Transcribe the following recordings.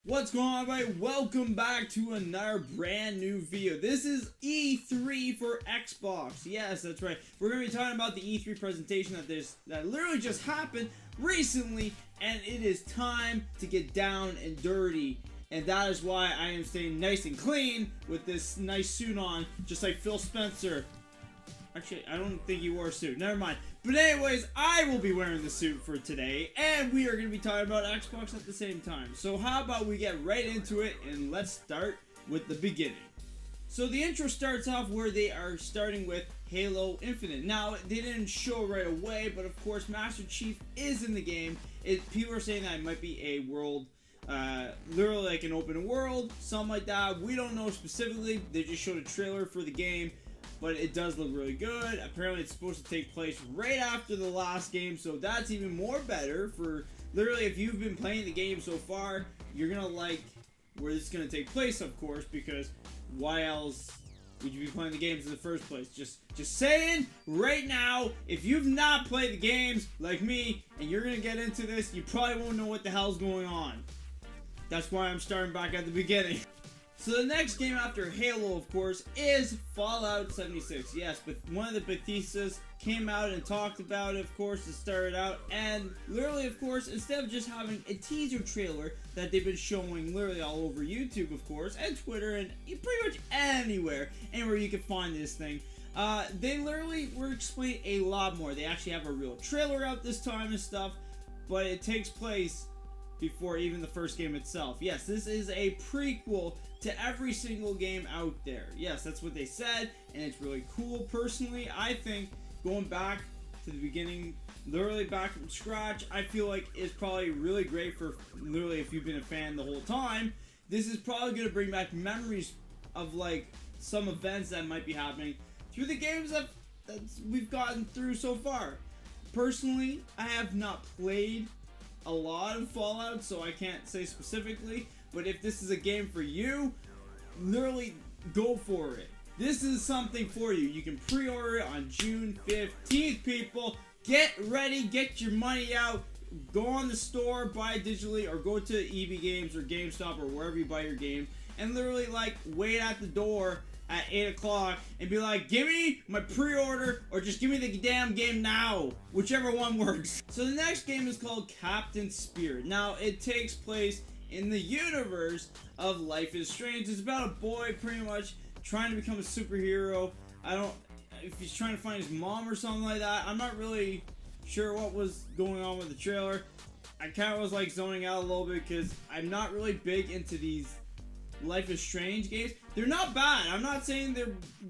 What's going on, everybody? Welcome back to another brand new video. This is E3 for Xbox. Yes, that's right. We're going to be talking about the E3 presentation that literally just happened recently, and it is time to get down and dirty. And that is why I am staying nice and clean with this nice suit on, just like Phil Spencer. Actually, I don't think he wore a suit. Never mind. But anyways, I will be wearing the suit for today, and we are going to be talking about Xbox at the same time. So how about we get right into it, and let's start with the beginning. So the intro starts off where they are starting with Halo Infinite. Now, they didn't show right away, but of course, Master Chief is in the game. People are saying that it might be a world, literally like an open world, something like that. We don't know specifically. They just showed a trailer for the game. But it does look really good. Apparently it's supposed to take place right after the last game, so that's even more better for literally if you've been playing the game so far, you're gonna like where it's gonna take place, of course, because why else would you be playing the games in the first place? Just saying right now, if you've not played the games like me and you're gonna get into this, you probably won't know what the hell's going on. That's why I'm starting back at the beginning. So the next game after Halo, of course, is Fallout 76. Yes, but one of the Bethesdas came out and talked about it, of course, to start it out. And literally, of course, instead of just having a teaser trailer that they've been showing literally all over YouTube, of course, and Twitter, and pretty much anywhere you can find this thing, they literally were explaining a lot more. They actually have a real trailer out this time and stuff, but it takes place before even the first game itself. Yes, this is a prequel to every single game out there. Yes, that's what they said, and it's really cool. Personally, I think going back to the beginning, literally back from scratch, I feel like it's probably really great for literally if you've been a fan the whole time. This is probably going to bring back memories of like some events that might be happening through the games that we've gotten through so far. Personally, I have not played a lot of Fallout, so I can't say specifically, but if this is a game for you, literally go for it. This is something for you. You can pre-order it on June 15th, people. Get ready, get your money out, go on the store, buy it digitally, or go to EB Games or GameStop or wherever you buy your games, and literally like wait at the door at 8 o'clock and be like, give me my pre-order or just give me the damn game now. Whichever one works. So the next game is called Captain Spirit. Now, it takes place in the universe of Life is Strange. It's about a boy pretty much trying to become a superhero. If he's trying to find his mom or something like that. I'm not really sure what was going on with the trailer. I kind of was like zoning out a little bit because I'm not really big into these Life is Strange games. They're not bad. I'm not saying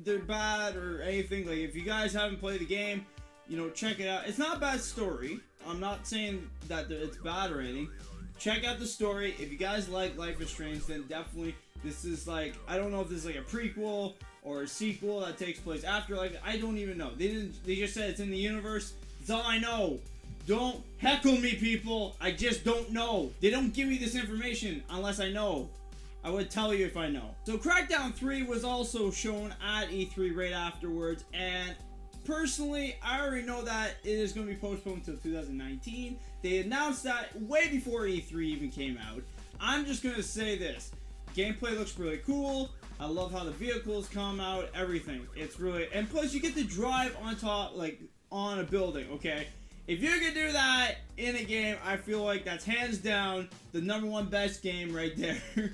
they're bad or anything. Like, if you guys haven't played the game, you know, check it out. It's not a bad story. I'm not saying that it's bad or anything. Check out the story. If you guys like Life is Strange, then definitely this is like, I don't know if this is like a prequel or a sequel that takes place after. Like, I don't even know. They just said it's in the universe. That's all I know. Don't heckle me, people. I just don't know. They don't give me this information unless I know. I would tell you if I know. So Crackdown 3 was also shown at E3 right afterwards, and personally, I already know that it is going to be postponed until 2019. They announced that way before E3 even came out. I'm just going to say this. Gameplay looks really cool. I love how the vehicles come out, everything. It's really, and plus you get to drive on top, like on a building, okay? If you can do that in a game, I feel like that's hands down the #1 best game right there.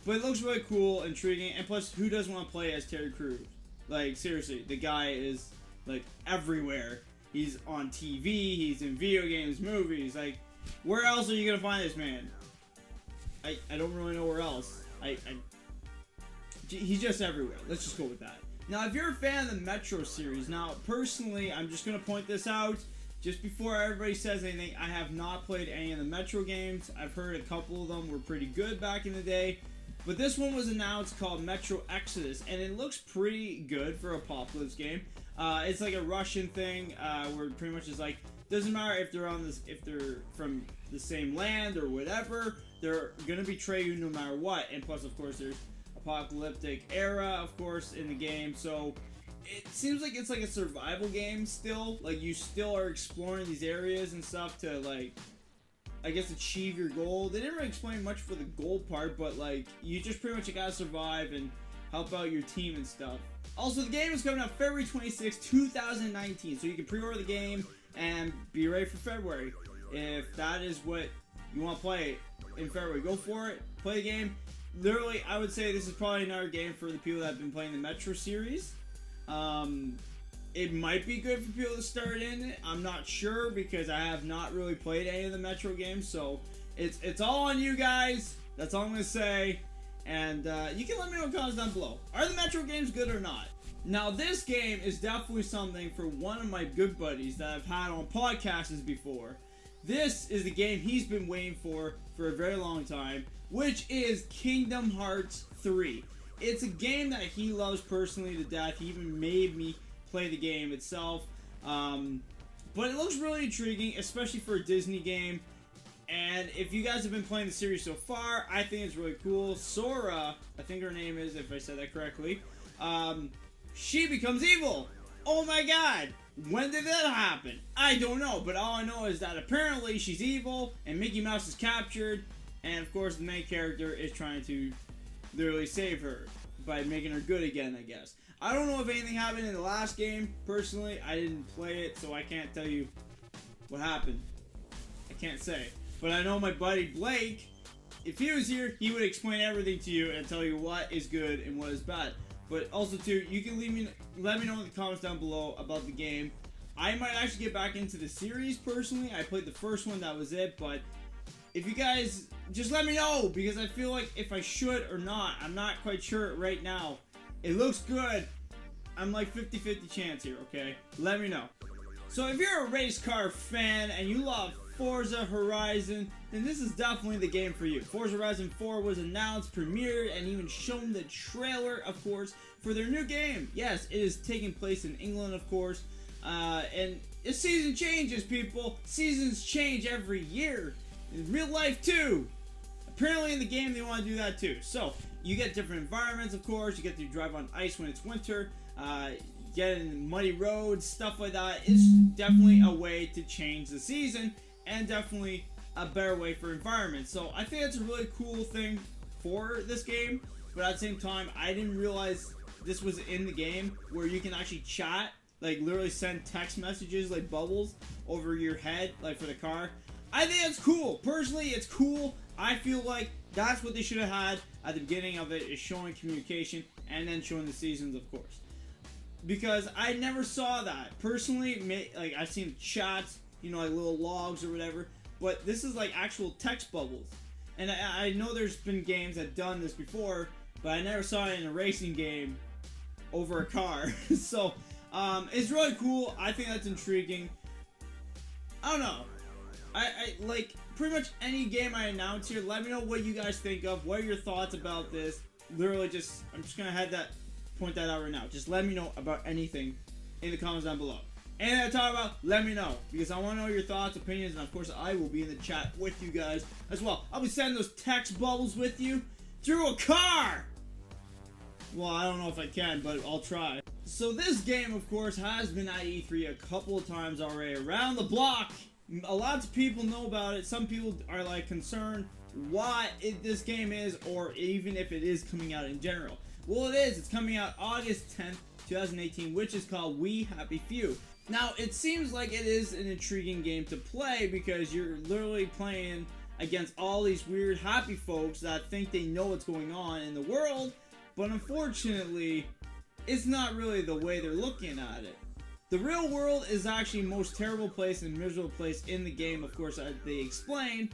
But it looks really cool, intriguing, and plus, who doesn't want to play as Terry Crews? Like, seriously, the guy is, like, everywhere. He's on TV, he's in video games, movies, like, where else are you gonna find this man? I don't really know where else. He's just everywhere. Let's just go with that. Now, if you're a fan of the Metro series, now, personally, I'm just gonna point this out. Just before everybody says anything, I have not played any of the Metro games. I've heard a couple of them were pretty good back in the day. But this one was announced called Metro Exodus, and it looks pretty good for a Apocalypse game. It's like a Russian thing, where it pretty much is like, doesn't matter if they're from the same land or whatever, they're gonna betray you no matter what. And plus, of course, there's apocalyptic era, of course, in the game, so it seems like it's like a survival game still. Like, you still are exploring these areas and stuff to, like, I guess, achieve your goal. They didn't really explain much for the goal part, but like, you just pretty much gotta survive and help out your team and stuff. Also, the game is coming out February 26, 2019, so you can pre-order the game and be ready for February. If that is what you want to play in February, go for it. Play the game. Literally, I would say this is probably another game for the people that have been playing the Metro series. It might be good for people to start in it. I'm not sure because I have not really played any of the Metro games, so it's all on you guys. That's all I'm gonna say. And you can let me know in the comments down below. Are the Metro games good or not? Now, this game is definitely something for one of my good buddies that I've had on podcasts before. This is the game he's been waiting for a very long time, which is Kingdom Hearts 3. It's a game that he loves personally to death. He even made me play the game itself. But it looks really intriguing, especially for a Disney game. And if you guys have been playing the series so far, I think it's really cool. Sora, I think her name is, if I said that correctly, she becomes evil. Oh my god. When did that happen? I don't know, but all I know is that apparently she's evil, and Mickey Mouse is captured, and of course the main character is trying to literally save her by making her good again, I guess. I don't know if anything happened in the last game. Personally, I didn't play it, so I can't tell you what happened. I can't say. But I know my buddy Blake, if he was here, he would explain everything to you and tell you what is good and what is bad. But also, too, you can let me know in the comments down below about the game. I might actually get back into the series, personally. I played the first one, that was it. But if you guys, just let me know, because I feel like if I should or not, I'm not quite sure right now. It looks good. I'm like 50-50 chance here, okay? Let me know. So if you're a race car fan and you love Forza Horizon, then this is definitely the game for you. Forza Horizon 4 was announced, premiered, and even shown the trailer, of course, for their new game. Yes, it is taking place in England, of course, and the season changes, people. Seasons change every year. In real life, too. Apparently in the game, they want to do that, too. So, you get different environments, of course. You get to drive on ice when it's winter. Get in muddy roads, stuff like that. It's definitely a way to change the season, and definitely a better way for environment. So I think that's a really cool thing for this game, but at the same time, I didn't realize this was in the game where you can actually chat, like literally send text messages like bubbles over your head, like for the car. I think that's cool. Personally, it's cool. I feel like that's what they should have had at the beginning of it, is showing communication and then showing the seasons, of course. Because I never saw that. Personally, like I've seen chats, you know, like little logs or whatever, but this is like actual text bubbles. And I know there's been games that done this before, but I never saw it in a racing game over a car. So, it's really cool. I think that's intriguing. I don't know. I like pretty much any game I announce here. Let me know what you guys think of. What are your thoughts about this? Literally, I'm just gonna point that out right now. Just let me know about anything in the comments down below. Anything I talk about, let me know, because I want to know your thoughts, opinions, and of course I will be in the chat with you guys as well. I'll be sending those text bubbles with you through a car. Well, I don't know if I can, but I'll try. So this game, of course, has been at E3 a couple of times already, around the block. A lot of people know about it. Some people are like concerned what this game is, or even if it is coming out in general. Well, it is. It's coming out August 10th, 2018, which is called We Happy Few. Now, it seems like it is an intriguing game to play because you're literally playing against all these weird happy folks that think they know what's going on in the world, but unfortunately, it's not really the way they're looking at it. The real world is actually the most terrible place and miserable place in the game, of course, as they explain,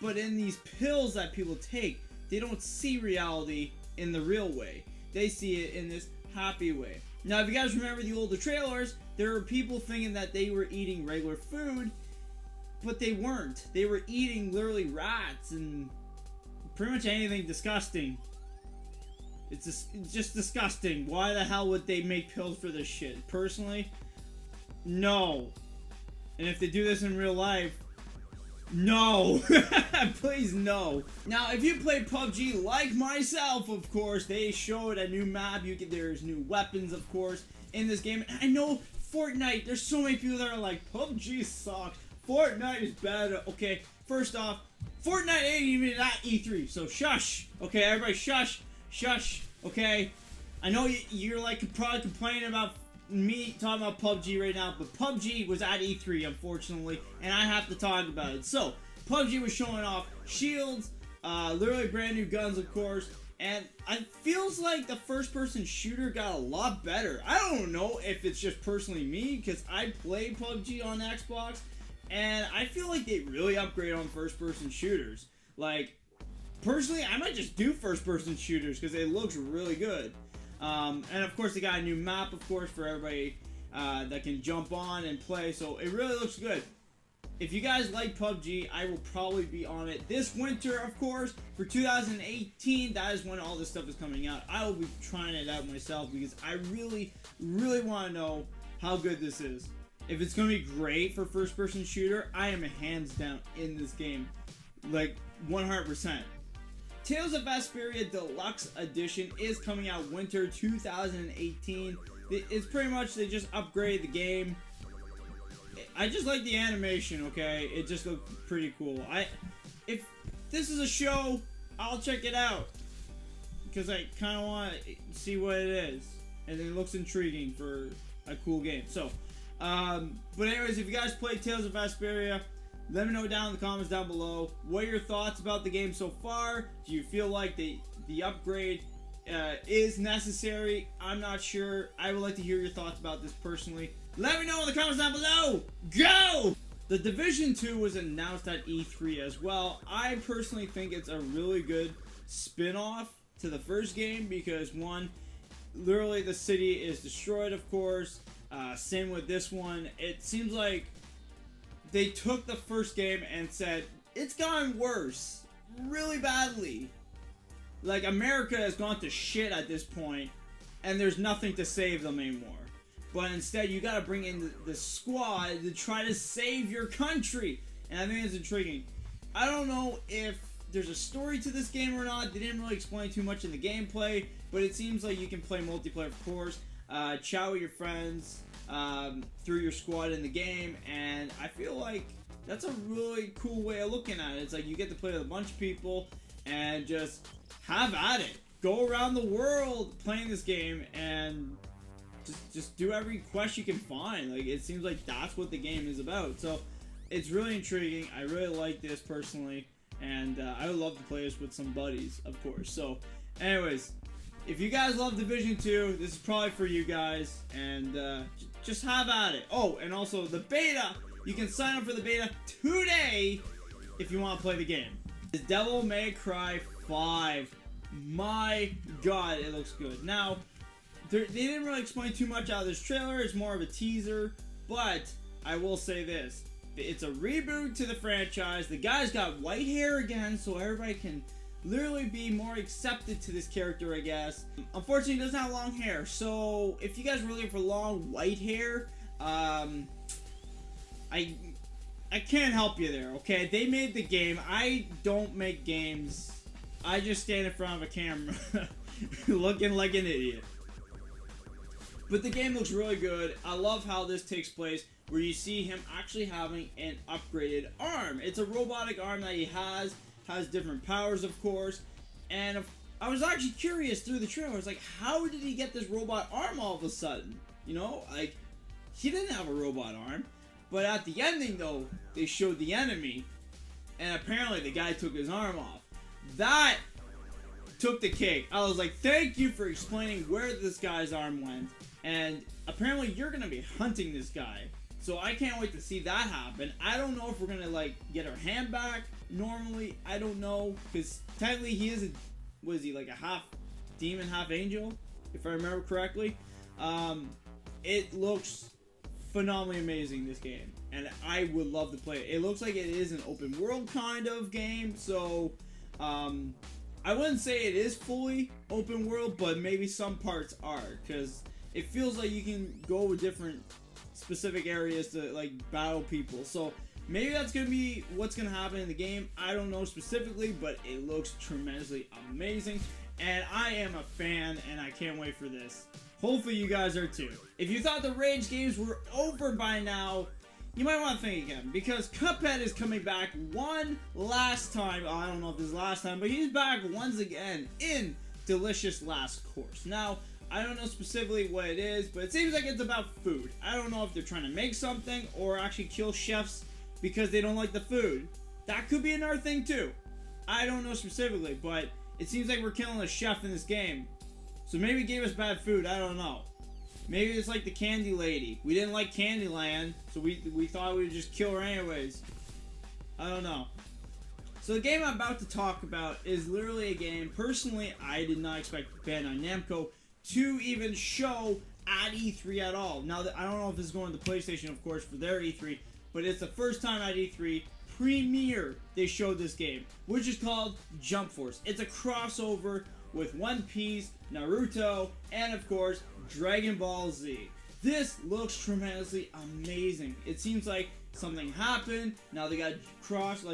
but in these pills that people take, they don't see reality in the real way. They see it in this happy way. Now, if you guys remember the older trailers, there were people thinking that they were eating regular food, but they weren't. They were eating literally rats and pretty much anything disgusting. It's just disgusting. Why the hell would they make pills for this shit? Personally, no. And if they do this in real life, no. Please, no. Now, if you play PUBG like myself, of course, they showed a new map. There's new weapons, of course, in this game. And I know Fortnite, there's so many people that are like, PUBG sucks. Fortnite is better. Okay, first off, Fortnite ain't even at E3, so shush. Okay, everybody shush. Shush. Okay? I know you're like probably complaining about me talking about PUBG right now, but PUBG was at E3, unfortunately, and I have to talk about it. So, PUBG was showing off shields, literally brand new guns, of course, and it feels like the first-person shooter got a lot better. I don't know if it's just personally me, because I play PUBG on Xbox, and I feel like they really upgraded on first-person shooters. Like, personally, I might just do first-person shooters, because it looks really good. And of course, they got a new map, of course, for everybody that can jump on and play, so it really looks good. If you guys like PUBG, I will probably be on it this winter, of course, for 2018. That is when all this stuff is coming out. I will be trying it out myself because I really, really want to know how good this is. If it's going to be great for first-person shooter, I am hands down in this game. Like, 100%. Tales of Vesperia Deluxe Edition is coming out winter 2018. It's pretty much, they just upgraded the game. I just like the animation, okay? It just looked pretty cool. If this is a show, I'll check it out. Because I kind of want to see what it is. And it looks intriguing for a cool game. So, but anyways, if you guys play Tales of Vesperia, let me know down in the comments down below. What are your thoughts about the game so far? Do you feel like the upgrade is necessary? I'm not sure. I would like to hear your thoughts about this personally. Let me know in the comments down below. Go! The Division 2 was announced at E3 as well. I personally think it's a really good spin-off to the first game because, one, literally the city is destroyed, of course. Same with this one. It seems like they took the first game and said, it's gotten worse. Really badly. Like, America has gone to shit at this point, and there's nothing to save them anymore. But instead, you gotta bring in the squad to try to save your country. And I think it's intriguing. I don't know if there's a story to this game or not. They didn't really explain too much in the gameplay. But it seems like you can play multiplayer, of course. Chat with your friends through your squad in the game. And I feel like that's a really cool way of looking at it. It's like you get to play with a bunch of people and just have at it. Go around the world playing this game and just do every quest you can find. Like, it seems like that's what the game is about. So it's really intriguing. I really like this personally, and I would love to play this with some buddies, of course. So anyways, if you guys love Division 2, this is probably for you guys, and just have at it. Oh, and also the beta, you can sign up for the beta today if you want to play the game. It's Devil May Cry 5. My god, it looks good. Now, they didn't really explain too much out of this trailer. It's more of a teaser. But I will say this. It's a reboot to the franchise. The guy's got white hair again, so everybody can literally be more accepted to this character, I guess. Unfortunately, he doesn't have long hair. So if you guys are looking for long white hair, I can't help you there, okay? They made the game. I don't make games. I just stand in front of a camera looking like an idiot. But the game looks really good. I love how this takes place where you see him actually having an upgraded arm. It's a robotic arm that he has different powers, of course. And I was actually curious through the trailer. I was like, how did he get this robot arm all of a sudden? You know, like, he didn't have a robot arm. But at the ending, though, they showed the enemy. And apparently the guy took his arm off. That took the cake. I was like, thank you for explaining where this guy's arm went. And apparently you're going to be hunting this guy. So I can't wait to see that happen. I don't know if we're going to, like, get our hand back. Normally, I don't know. Because technically he is was he like a half demon, half angel? If I remember correctly. It looks phenomenally amazing, this game. And I would love to play it. It looks like it is an open world kind of game. So, I wouldn't say it is fully open world, but maybe some parts are. Because it feels like you can go with different specific areas to, like, battle people. So maybe that's going to be what's going to happen in the game. I don't know specifically, but it looks tremendously amazing. And I am a fan, and I can't wait for this. Hopefully you guys are too. If you thought the Rage games were over by now, you might want to think again, because Cuphead is coming back one last time. I don't know if this is last time, but he's back once again in Delicious Last Course. Now, I don't know specifically what it is, but it seems like it's about food. I don't know if they're trying to make something or actually kill chefs because they don't like the food. That could be another thing too. I don't know specifically, but it seems like we're killing a chef in this game. So maybe it gave us bad food, I don't know. Maybe it's like the Candy Lady. We didn't like Candyland, so we thought we would just kill her anyways. I don't know. So the game I'm about to talk about is literally a game, personally, I did not expect Bandai Namco to even show at E3 at all. Now, I don't know if this is going to PlayStation, of course, for their E3, but it's the first time at E3 premiere they showed this game, which is called Jump Force. It's a crossover with One Piece, Naruto, and of course, Dragon Ball Z. This looks tremendously amazing. It seems like something happened. Now they got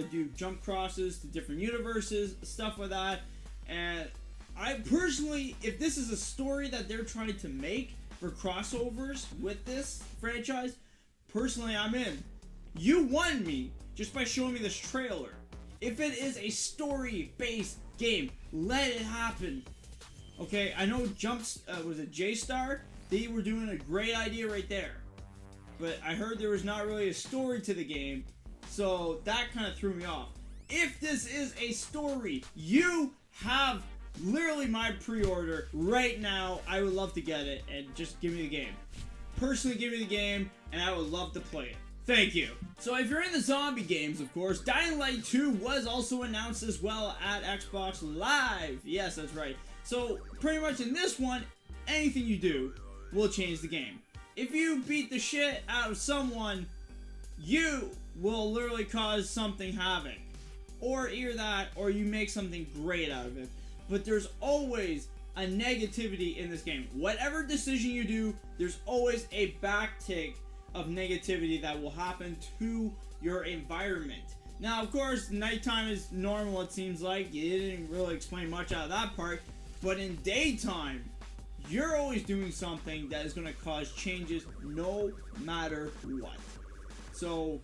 do jump crosses to different universes, stuff like that. And I personally, if this is a story that they're trying to make for crossovers with this franchise, personally I'm in. You won me just by showing me this trailer. If it is a story-based game, let it happen. Okay, I know was it J-Star? They were doing a great idea right there. But I heard there was not really a story to the game, so that kind of threw me off. If this is a story, you have literally my pre-order right now. I would love to get it, and just give me the game. Personally, give me the game, and I would love to play it. Thank you. So if you're in the zombie games, of course, Dying Light 2 was also announced as well at Xbox Live. Yes, that's right. So pretty much in this one, anything you do will change the game. If you beat the shit out of someone, you will literally cause something havoc. Or either that, or you make something great out of it. But there's always a negativity in this game. Whatever decision you do, there's always a backtick of negativity that will happen to your environment. Now, of course, nighttime is normal, it seems like. You didn't really explain much out of that part. But in daytime, you're always doing something that is going to cause changes no matter what. So,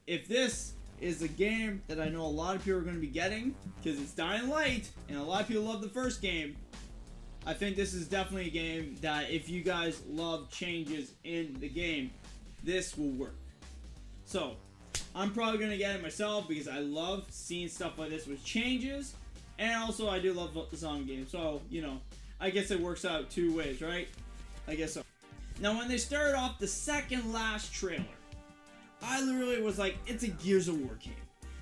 if this is a game that I know a lot of people are going to be getting, because it's Dying Light, and a lot of people love the first game, I think this is definitely a game that if you guys love changes in the game, this will work. So, I'm probably going to get it myself because I love seeing stuff like this with changes, and also I do love the zombie game. So, you know, I guess it works out two ways, right? I guess so. Now, when they started off the second last trailer, I literally was like, it's a Gears of War game.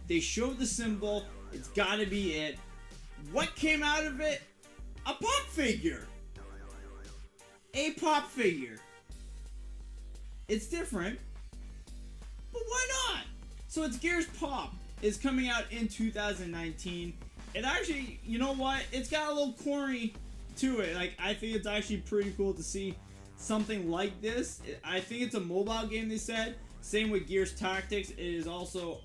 They showed the symbol, it's gotta be it. What came out of it? A pop figure. A pop figure. It's different, but why not? So it's Gears Pop. It's coming out in 2019. It actually, you know what? It's got a little corny to it. Like, I think it's actually pretty cool to see something like this. I think it's a mobile game, they said. Same with Gears Tactics. It is also,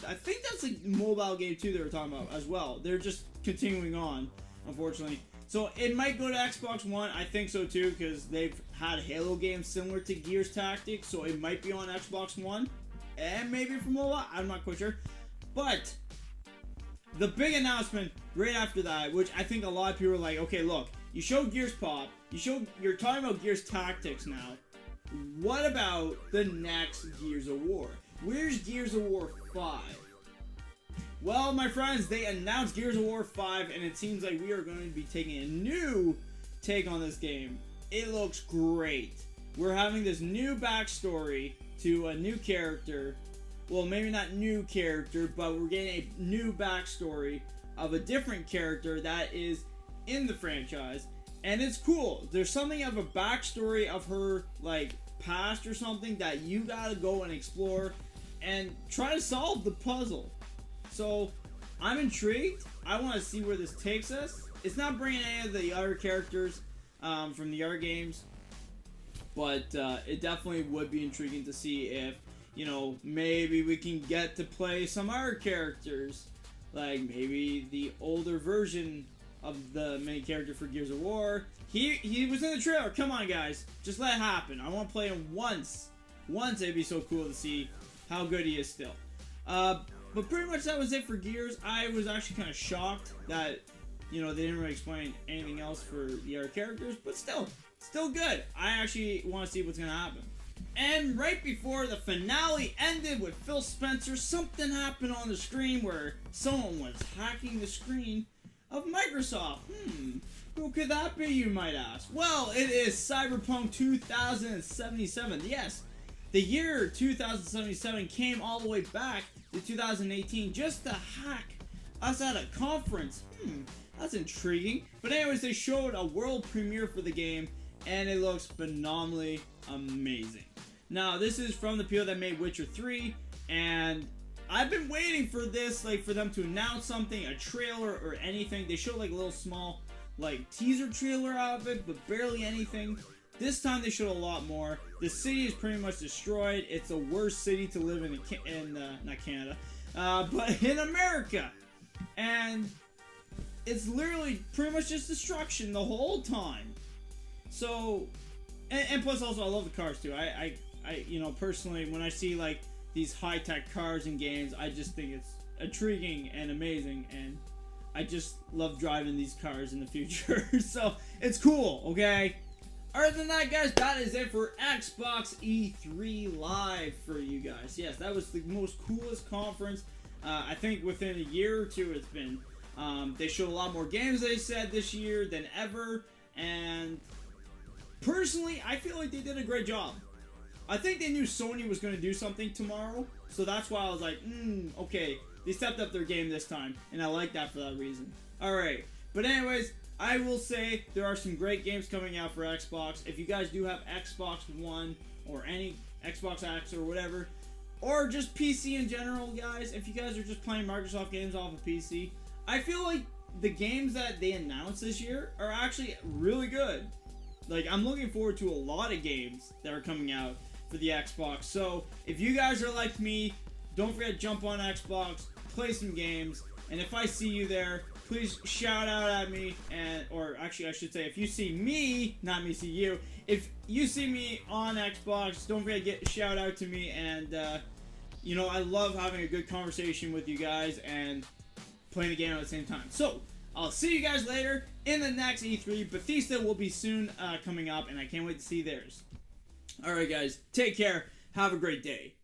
I think that's a mobile game too they were talking about as well. They're just continuing on, unfortunately. So it might go to Xbox One. I think so too, because they've had Halo games similar to Gears Tactics. So it might be on Xbox One. And maybe for mobile. I'm not quite sure. But the big announcement right after that, which I think a lot of people are like, okay, look, you showed Gears Pop. You're talking about Gears Tactics now. What about the next Gears of War? Where's Gears of War 5? Well, my friends, they announced Gears of War 5, and it seems like we are going to be taking a new take on this game. It looks great. We're having this new backstory to a new character. Well, maybe not new character, but we're getting a new backstory of a different character that is in the franchise. And it's cool. There's something of a backstory of her, like, past or something that you gotta go and explore and try to solve the puzzle. So, I'm intrigued. I want to see where this takes us. It's not bringing any of the other characters from the other games, but it definitely would be intriguing to see if, you know, maybe we can get to play some other characters, like maybe the older version of the main character for Gears of War. He was in the trailer. Come on, guys. Just let it happen. I want to play him once. Once, it'd be so cool to see how good he is still. But pretty much that was it for Gears. I was actually kind of shocked that, you know, they didn't really explain anything else for the other characters, but still good. I actually want to see what's going to happen. And right before the finale ended with Phil Spencer, something happened on the screen where someone was hacking the screen of Microsoft. Who could that be, you might ask? Well, it is Cyberpunk 2077. Yes, the year 2077 came all the way back to 2018 just to hack us at a conference. That's intriguing. But anyways, they showed a world premiere for the game, and it looks phenomenally amazing. Now, this is from the people that made Witcher 3, and I've been waiting for this, like, for them to announce something, a trailer or anything. They showed, like, a little small, like, teaser trailer out of it, but barely anything. This time they showed a lot more. The city is pretty much destroyed. It's the worst city to live in not Canada, but in America. And it's literally pretty much just destruction the whole time. So, and plus also I love the cars too. I you know, personally, when I see like these high-tech cars in games, I just think it's intriguing and amazing, and I just love driving these cars in the future. So it's cool, okay? Other than that, guys, that is it for Xbox E3 Live for you guys. Yes, that was the most coolest conference. I think within a year or two it's been. They showed a lot more games, they said, this year than ever. And personally, I feel like they did a great job. I think they knew Sony was going to do something tomorrow. So that's why I was like, okay, they stepped up their game this time. And I like that for that reason. Alright, but anyways, I will say there are some great games coming out for Xbox. If you guys do have Xbox One or any Xbox X or whatever, or just PC in general, guys, if you guys are just playing Microsoft games off of PC, I feel like the games that they announced this year are actually really good. Like, I'm looking forward to a lot of games that are coming out for the Xbox. So, if you guys are like me, don't forget to jump on Xbox, play some games, and if I see you there, please shout out at me, or actually I should say, if you see me, not me see you, if you see me on Xbox, don't forget to shout out to me, and you know, I love having a good conversation with you guys, and playing the game at the same time. So, I'll see you guys later in the next E3. Bethesda will be soon coming up, and I can't wait to see theirs. Alright guys, take care, have a great day.